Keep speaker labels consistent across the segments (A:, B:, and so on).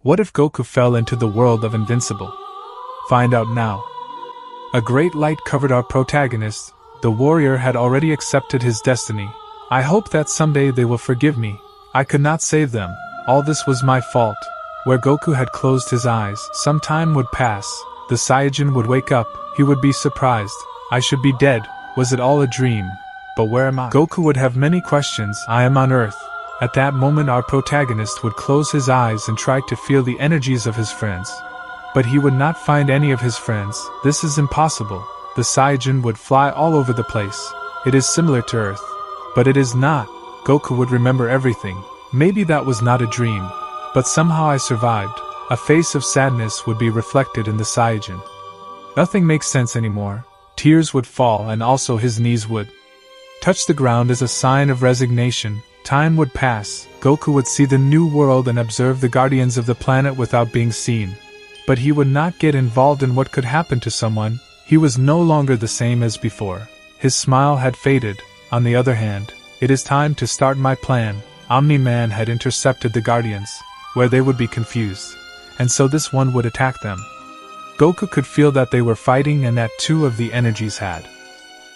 A: What if Goku fell into the world of Invincible? Find out now. A great light covered our protagonist. The warrior had already accepted his destiny. I hope that someday they will forgive me. I could not save them. All this was my fault. Where Goku had closed his eyes, some time would pass. The Saiyajin would wake up. He would be surprised. I should be dead. Was it all a dream? But where am I? Goku would have many questions. I am on Earth. At that moment our protagonist would close his eyes and try to feel the energies of his friends. But he would not find any of his friends. This is impossible. The Saiyajin would fly all over the place. It is similar to Earth. But it is not. Goku would remember everything. Maybe that was not a dream. But somehow I survived. A face of sadness would be reflected in the Saiyajin. Nothing makes sense anymore. Tears would fall and also his knees would touch the ground as a sign of resignation. Time would pass. Goku would see the new world and observe the guardians of the planet without being seen. But he would not get involved in what could happen to someone. He was no longer the same as before. His smile had faded. On the other hand, it is time to start my plan. Omni Man had intercepted the guardians, where they would be confused. And so this one would attack them. Goku could feel that they were fighting and that two of the energies had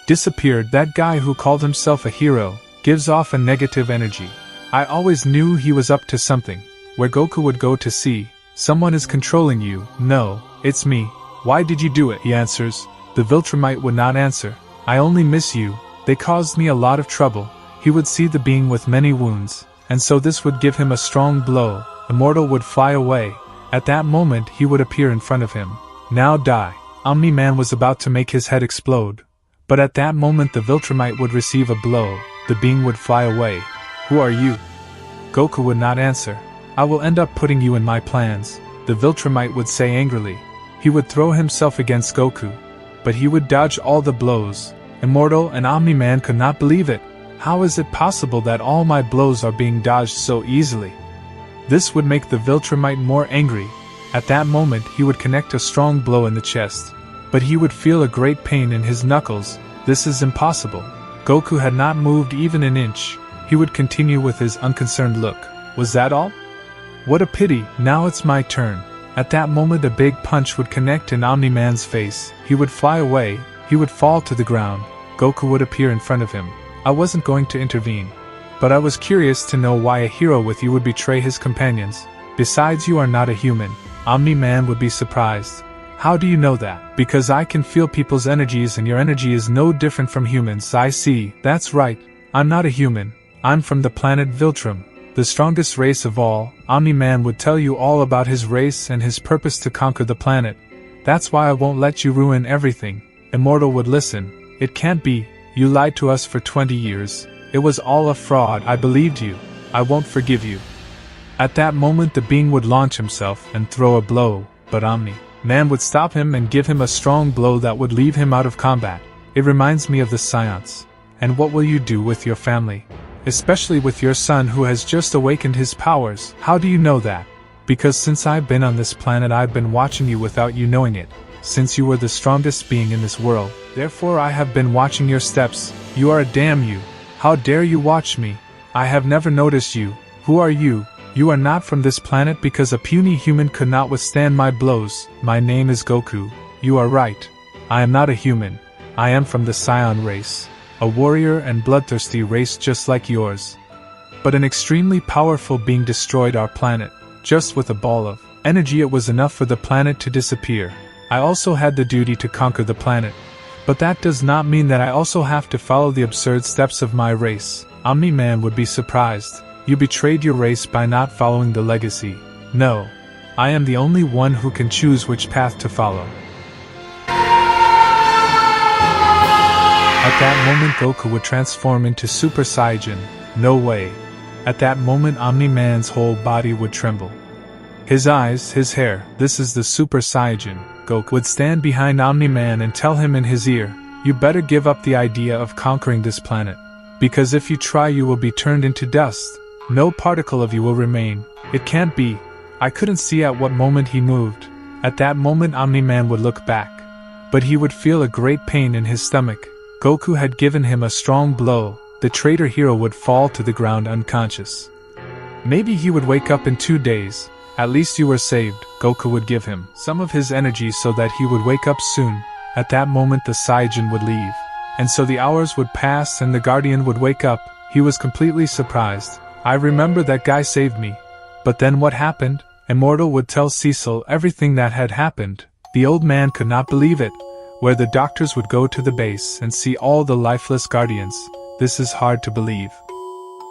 A: disappeared. That guy who called himself a hero gives off a negative energy. I always knew he was up to something. Where Goku would go to see, someone is controlling you. No, it's me. Why did you do it? He answers. The Viltrumite would not answer. I only miss you. They caused me a lot of trouble. He would see the being with many wounds, and so this would give him a strong blow. Immortal would fly away. At that moment he would appear in front of him. Now die. Omni Man was about to make his head explode. But at that moment the Viltrumite would receive a blow. The being would fly away. Who are you? Goku would not answer. I will end up putting you in my plans, the Viltrumite would say angrily. He would throw himself against Goku, but he would dodge all the blows. Immortal and Omni Man could not believe it. How is it possible that all my blows are being dodged so easily? This would make the Viltrumite more angry. At that moment he would connect a strong blow in the chest, but he would feel a great pain in his knuckles. This is impossible. Goku had not moved even an inch. He would continue with his unconcerned look. Was that all? What a pity. Now it's my turn. At that moment a big punch would connect in Omni Man's face. He would fly away. He would fall to the ground. Goku would appear in front of him. I wasn't going to intervene, but I was curious to know why a hero with you would betray his companions. Besides, you are not a human. Omni Man would be surprised. How do you know that? Because I can feel people's energies and your energy is no different from humans. I see. That's right. I'm not a human. I'm from the planet Viltrum, the strongest race of all. Omni Man would tell you all about his race and his purpose to conquer the planet. That's why I won't let you ruin everything. Immortal would listen. It can't be. You lied to us for 20 years. It was all a fraud. I believed you. I won't forgive you. At that moment the being would launch himself and throw a blow, but Omni Man would stop him and give him a strong blow that would leave him out of combat. It reminds me of the seance. And what will you do with your family? Especially with your son who has just awakened his powers. How do you know that? Because since I've been on this planet I've been watching you without you knowing it. Since you were the strongest being in this world, therefore I have been watching your steps. You are a damn you. How dare you watch me? I have never noticed you. Who are you? You are not from this planet because a puny human could not withstand my blows. My name is Goku. You are right. I am not a human. I am from the Scion race. A warrior and bloodthirsty race just like yours. But an extremely powerful being destroyed our planet. Just with a ball of energy it was enough for the planet to disappear. I also had the duty to conquer the planet. But that does not mean that I also have to follow the absurd steps of my race. Omni Man would be surprised. You betrayed your race by not following the legacy. No. I am the only one who can choose which path to follow. At that moment Goku would transform into Super Saiyajin. No way. At that moment Omni Man's whole body would tremble. His eyes, his hair, this is the Super Saiyajin. Goku would stand behind Omni Man and tell him in his ear, you better give up the idea of conquering this planet. Because if you try you will be turned into dust. No particle of you will remain. It can't be. I couldn't see at what moment he moved. At that moment Omni Man would look back. But he would feel a great pain in his stomach. Goku had given him a strong blow. The traitor hero would fall to the ground unconscious. Maybe he would wake up in 2 days. At least you were saved. Goku would give him some of his energy so that he would wake up soon. At that moment the Saiyajin would leave. And so the hours would pass and the Guardian would wake up. He was completely surprised. I remember that guy saved me. But then what happened? Immortal would tell Cecil everything that had happened. The old man could not believe it. Where the doctors would go to the base and see all the lifeless Guardians. This is hard to believe.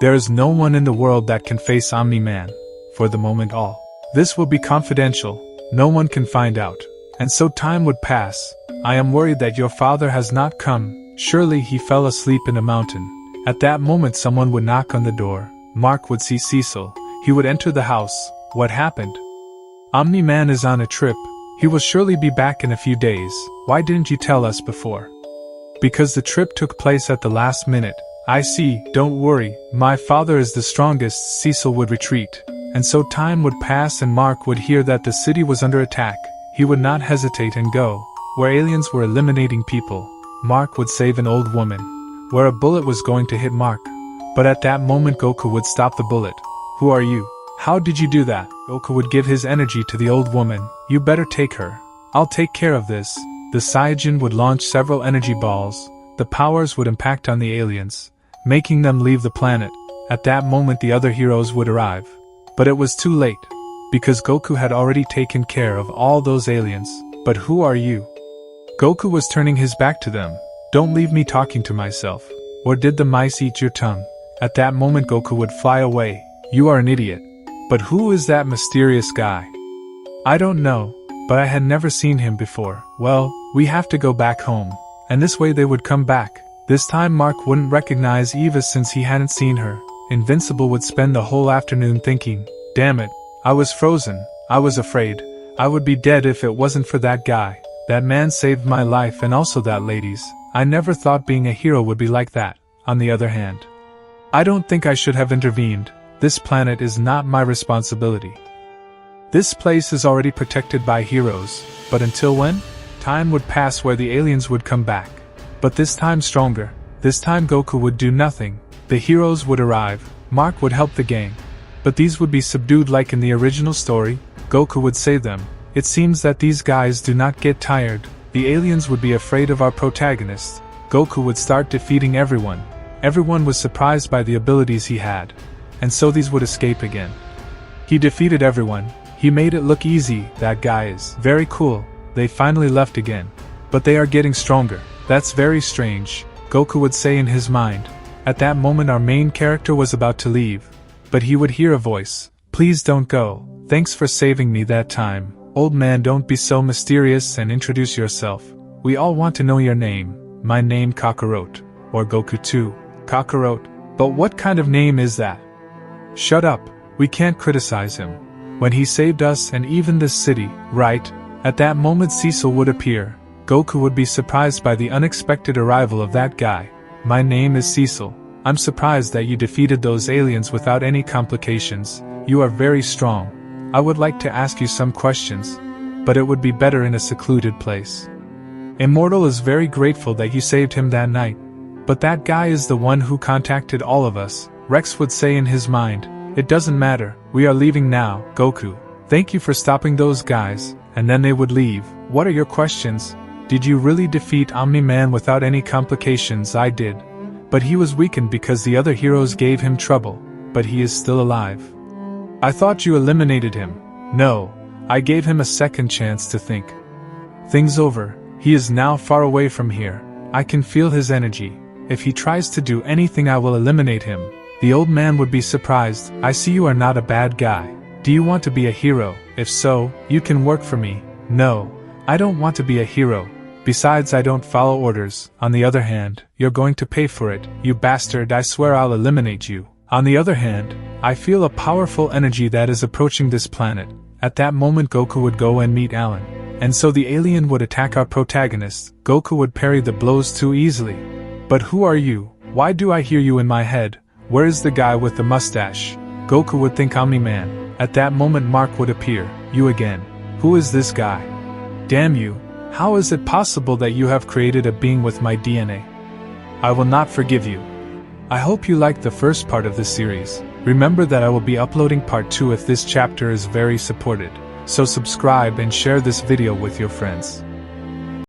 A: There is no one in the world that can face Omni Man. For the moment all. This will be confidential. No one can find out. And so time would pass. I am worried that your father has not come. Surely he fell asleep in a mountain. At that moment someone would knock on the door. Mark would see Cecil. He would enter the house. What happened? Omni Man is on a trip. He will surely be back in a few days. Why didn't you tell us before? Because the trip took place at the last minute. I see, don't worry, my father is the strongest. Cecil would retreat. And so time would pass and Mark would hear that the city was under attack. He would not hesitate and go. Where aliens were eliminating people. Mark would save an old woman. Where a bullet was going to hit Mark. But at that moment Goku would stop the bullet. Who are you? How did you do that? Goku would give his energy to the old woman. You better take her. I'll take care of this. The Saiyajin would launch several energy balls. The powers would impact on the aliens, making them leave the planet. At that moment the other heroes would arrive. But it was too late. Because Goku had already taken care of all those aliens. But who are you? Goku was turning his back to them. Don't leave me talking to myself. Or did the mice eat your tongue? At that moment Goku would fly away. You are an idiot. But who is that mysterious guy? I don't know, but I had never seen him before. Well, we have to go back home. And this way they would come back. This time Mark wouldn't recognize Eva since he hadn't seen her. Invincible would spend the whole afternoon thinking, damn it, I was frozen, I was afraid. I would be dead if it wasn't for that guy. That man saved my life and also that lady's. I never thought being a hero would be like that. On the other hand, I don't think I should have intervened. This planet is not my responsibility. This place is already protected by heroes, but until when? Time would pass where the aliens would come back. But this time stronger. This time Goku would do nothing. The heroes would arrive. Mark would help the gang. But these would be subdued like in the original story. Goku would save them. It seems that these guys do not get tired. The aliens would be afraid of our protagonist. Goku would start defeating everyone. Everyone was surprised by the abilities he had. And so these would escape again. He defeated everyone. He made it look easy. That guy is very cool. They finally left again. But they are getting stronger. That's very strange, Goku would say in his mind. At that moment our main character was about to leave. But he would hear a voice. Please don't go. Thanks for saving me that time. Old man, don't be so mysterious and introduce yourself. We all want to know your name. My name Kakarot. Or Goku too. Kakarot. But what kind of name is that? Shut up. We can't criticize him. When he saved us and even this city, right? At that moment Cecil would appear. Goku would be surprised by the unexpected arrival of that guy. My name is Cecil. I'm surprised that you defeated those aliens without any complications. You are very strong. I would like to ask you some questions, but it would be better in a secluded place. Immortal is very grateful that you saved him that night. But that guy is the one who contacted all of us, Rex would say in his mind. It doesn't matter, we are leaving now, Goku. Thank you for stopping those guys, and then they would leave. What are your questions? Did you really defeat Omni Man without any complications? I did. But he was weakened because the other heroes gave him trouble, but he is still alive. I thought you eliminated him. No, I gave him a second chance to think things over. He is now far away from here. I can feel his energy. If he tries to do anything I will eliminate him. The old man would be surprised. I see you are not a bad guy. Do you want to be a hero? If so, you can work for me. No, I don't want to be a hero. Besides, I don't follow orders. On the other hand, you're going to pay for it, you bastard. I swear I'll eliminate you. On the other hand, I feel a powerful energy that is approaching this planet. At that moment Goku would go and meet Alan. And so the alien would attack our protagonist. Goku would parry the blows too easily. But who are you? Why do I hear you in my head? Where is the guy with the mustache? Goku would think Omni Man. At that moment Mark would appear. You again. Who is this guy? Damn you. How is it possible that you have created a being with my DNA? I will not forgive you. I hope you liked the first part of this series. Remember that I will be uploading part 2 if this chapter is very supported, so subscribe and share this video with your friends.